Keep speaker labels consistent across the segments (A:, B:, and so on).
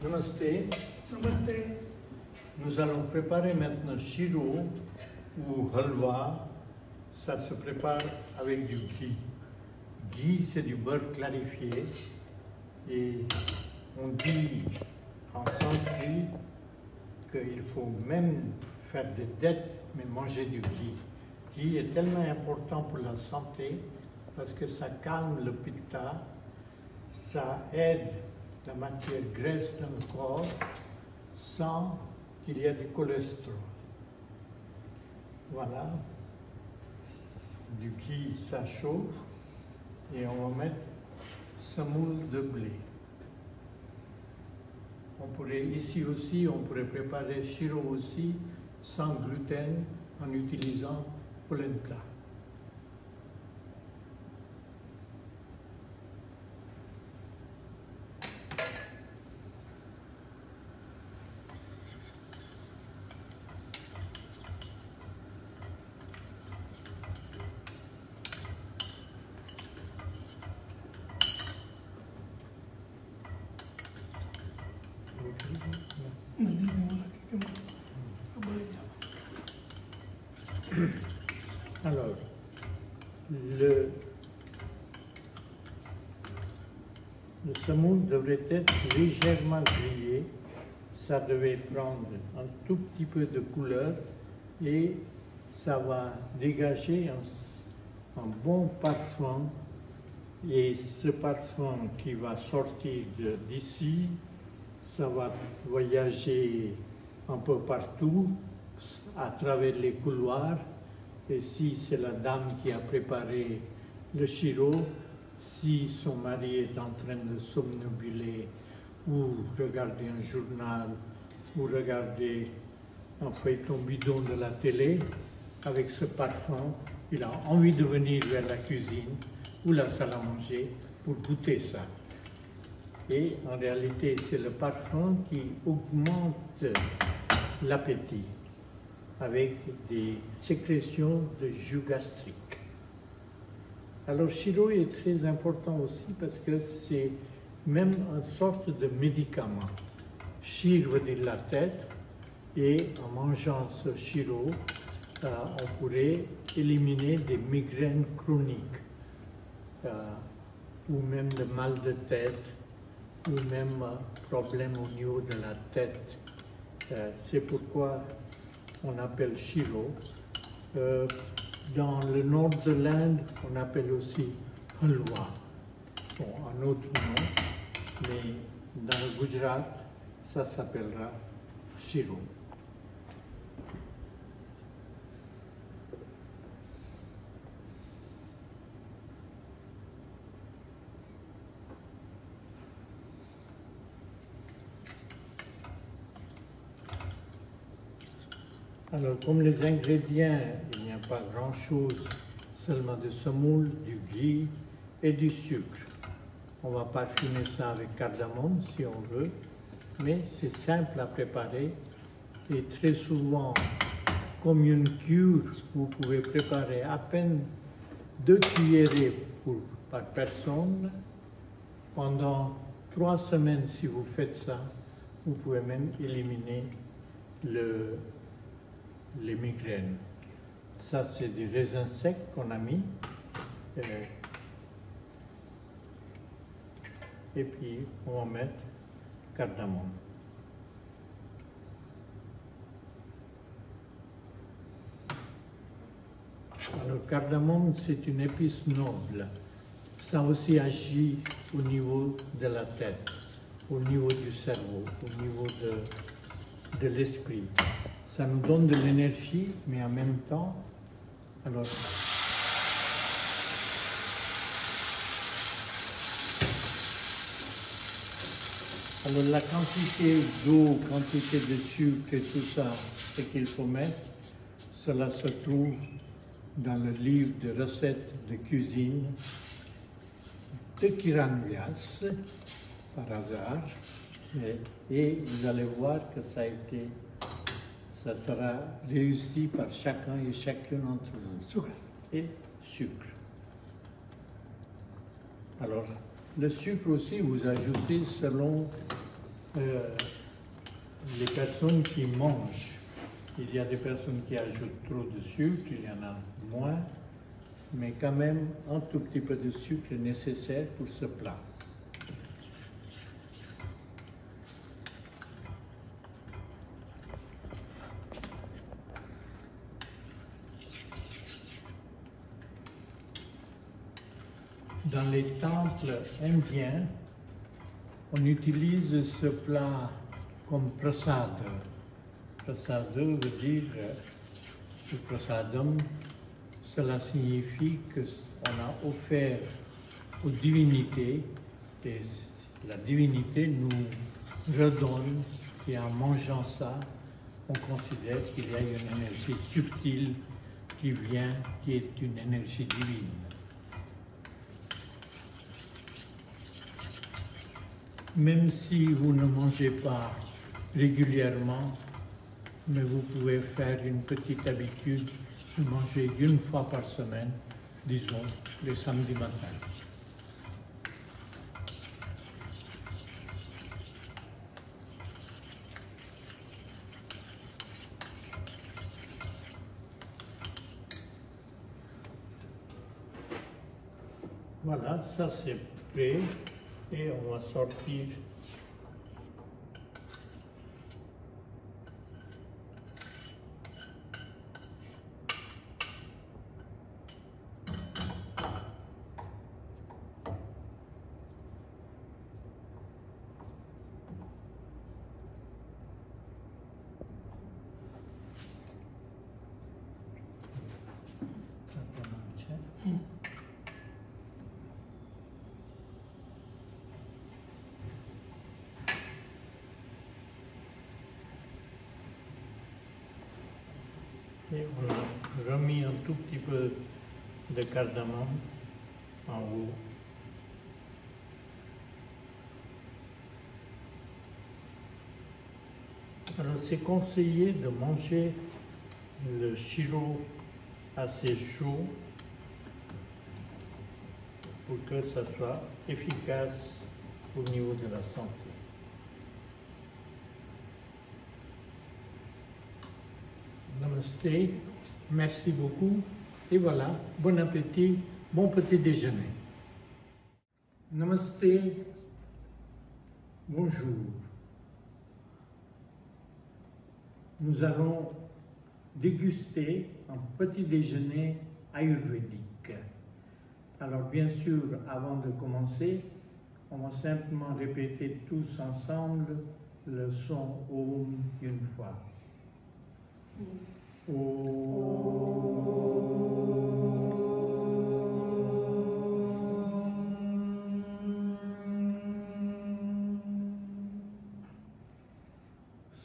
A: Namasté.
B: Namaste.
A: Nous allons préparer maintenant shiro ou halwa. Ça se prépare avec du ghee. Ghee, c'est du beurre clarifié. Et on dit en sanskrit qu'il faut même faire des dettes, mais manger du ghee. Ghee est tellement important pour la santé parce que ça calme le pitta, ça aide la matière graisse dans le corps sans qu'il y ait du cholestérol. Voilà. Du ghee, ça chauffe et on va mettre semoule de blé. On pourrait ici aussi, on pourrait préparer shiro aussi sans gluten en utilisant polenta. Alors, le semoule devrait être légèrement grillé. Ça devait prendre un tout petit peu de couleur et ça va dégager un bon parfum. Et ce parfum qui va sortir d'ici, ça va voyager un peu partout, à travers les couloirs. Et si c'est la dame qui a préparé le shiro, si son mari est en train de somnobuler ou regarder un journal ou regarder un feuilleton bidon de la télé, avec ce parfum, il a envie de venir vers la cuisine ou la salle à manger pour goûter ça. Et en réalité, c'est le parfum qui augmente l'appétit avec des sécrétions de jus gastrique. Alors, shiro est très important aussi parce que c'est même une sorte de médicament. Shir veut dire la tête, et en mangeant ce shiro, on pourrait éliminer des migraines chroniques, ou même le mal de tête, ou même problème au niveau de la tête. C'est pourquoi on appelle shiro. Dans le nord de l'Inde, on appelle aussi halwa. Bon, un autre nom, mais dans le Gujarat, ça s'appellera shiro. Alors, comme les ingrédients, il n'y a pas grand-chose, seulement de semoule, du ghee et du sucre. On va parfumer ça avec cardamome si on veut, mais c'est simple à préparer et très souvent, comme une cure, vous pouvez préparer à peine 2 cuillerées par personne. Pendant 3 semaines, si vous faites ça, vous pouvez même éliminer les migraines. Ça, c'est des raisins secs qu'on a mis. Et puis, on va mettre cardamome. Alors, cardamome, c'est une épice noble. Ça aussi agit au niveau de la tête, au niveau du cerveau, au niveau de l'esprit. Ça nous donne de l'énergie, mais en même temps, alors, la quantité d'eau, quantité de sucre et tout ça, ce qu'il faut mettre, cela se trouve dans le livre de recettes de cuisine de Kiran Vyas, par hasard, et vous allez voir que ça sera réussi par chacun et chacune d'entre vous. Sucre. Et sucre. Alors, le sucre aussi, vous ajoutez selon les personnes qui mangent. Il y a des personnes qui ajoutent trop de sucre, il y en a moins, mais quand même un tout petit peu de sucre est nécessaire pour ce plat. Dans les temples indiens, on utilise ce plat comme prasad. Prasad veut dire, le prasadam, cela signifie qu'on a offert aux divinités et la divinité nous redonne et en mangeant ça, on considère qu'il y a une énergie subtile qui vient, qui est une énergie divine. Même si vous ne mangez pas régulièrement, mais vous pouvez faire une petite habitude de manger une fois par semaine, disons le samedi matin. Voilà, ça c'est prêt et on va sortir . Et on a remis un tout petit peu de cardamome en haut. Alors c'est conseillé de manger le sirop assez chaud pour que ça soit efficace au niveau de la santé. Namasté, merci beaucoup et voilà, bon appétit, bon petit déjeuner. Namasté, bonjour. Nous allons déguster un petit déjeuner ayurvédique. Alors bien sûr, avant de commencer, on va simplement répéter tous ensemble le son Om une fois.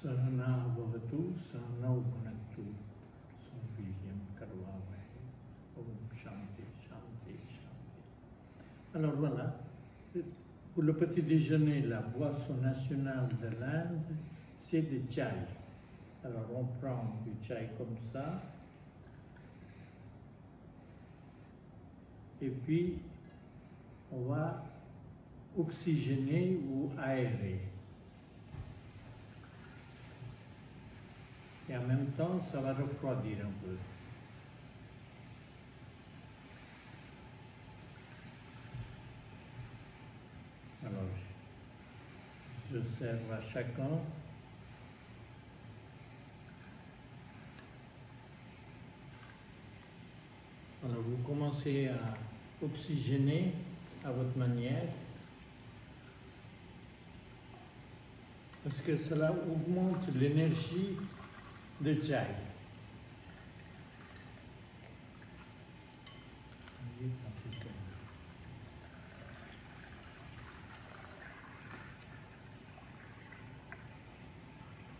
A: Sahana bhavatu, sahana bhunaktu, samviryam karvavahe, om shanti, shanti, shanti. Alors voilà, pour le petit déjeuner, la boisson nationale de l'Inde, c'est le chai. Alors on prend du chai comme ça, et puis on va oxygéner ou aérer. Et en même temps, ça va refroidir un peu. Alors, je sers à chacun. Alors, vous commencez à oxygéner à votre manière, parce que cela augmente l'énergie de chai.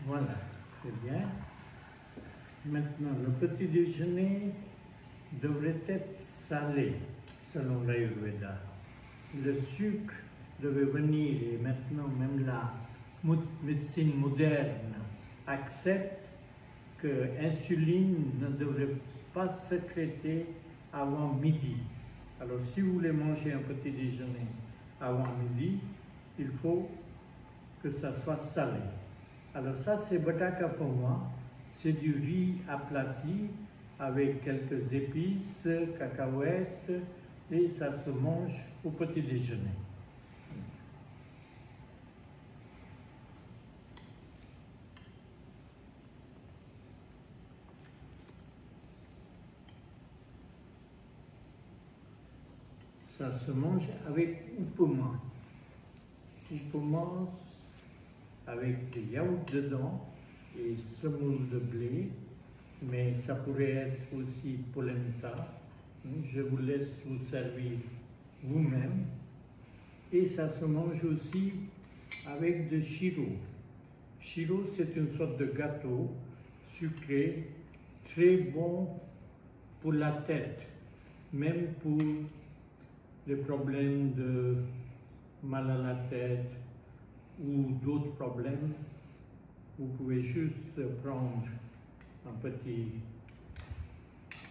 A: Voilà, c'est bien. Maintenant, le petit déjeuner devrait être salé, selon l'Ayurveda. Le sucre devait venir, et maintenant même la médecine moderne accepte que l'insuline ne devrait pas sécréter avant midi. Alors si vous voulez manger un petit déjeuner avant midi, il faut que ça soit salé. Alors ça, c'est bataka pour moi. C'est du riz aplati avec quelques épices, cacahuètes, et ça se mange au petit déjeuner. Ça se mange avec upuma. Upuma avec des yaourts dedans et semoule de blé, mais ça pourrait être aussi polenta. Je vous laisse vous servir vous-même. Et ça se mange aussi avec de chiro. Chiro, c'est une sorte de gâteau sucré, très bon pour la tête, même pour les problèmes de mal à la tête ou d'autres problèmes. Vous pouvez juste prendre en petite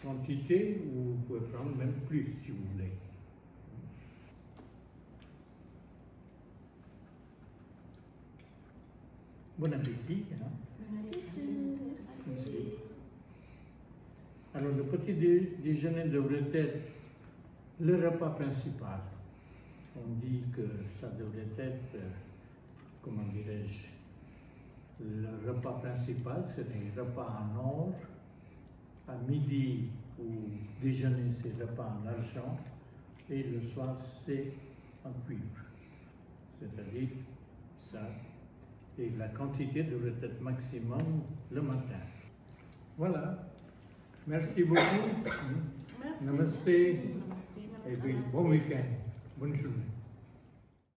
A: quantité ou vous pouvez prendre même plus si vous voulez. Bon appétit. Hein?
B: Bon appétit.
A: Alors le petit déjeuner devrait être le repas principal. On dit que ça devrait être, comment dirais-je, le repas principal, c'est un repas en or. À midi ou déjeuner, c'est repas en argent. Et le soir, c'est en cuivre. C'est-à-dire ça. Et la quantité devrait être maximum le matin. Voilà. Merci beaucoup.
B: Merci.
A: Namaste. Et puis, bon week-end. Bonne journée.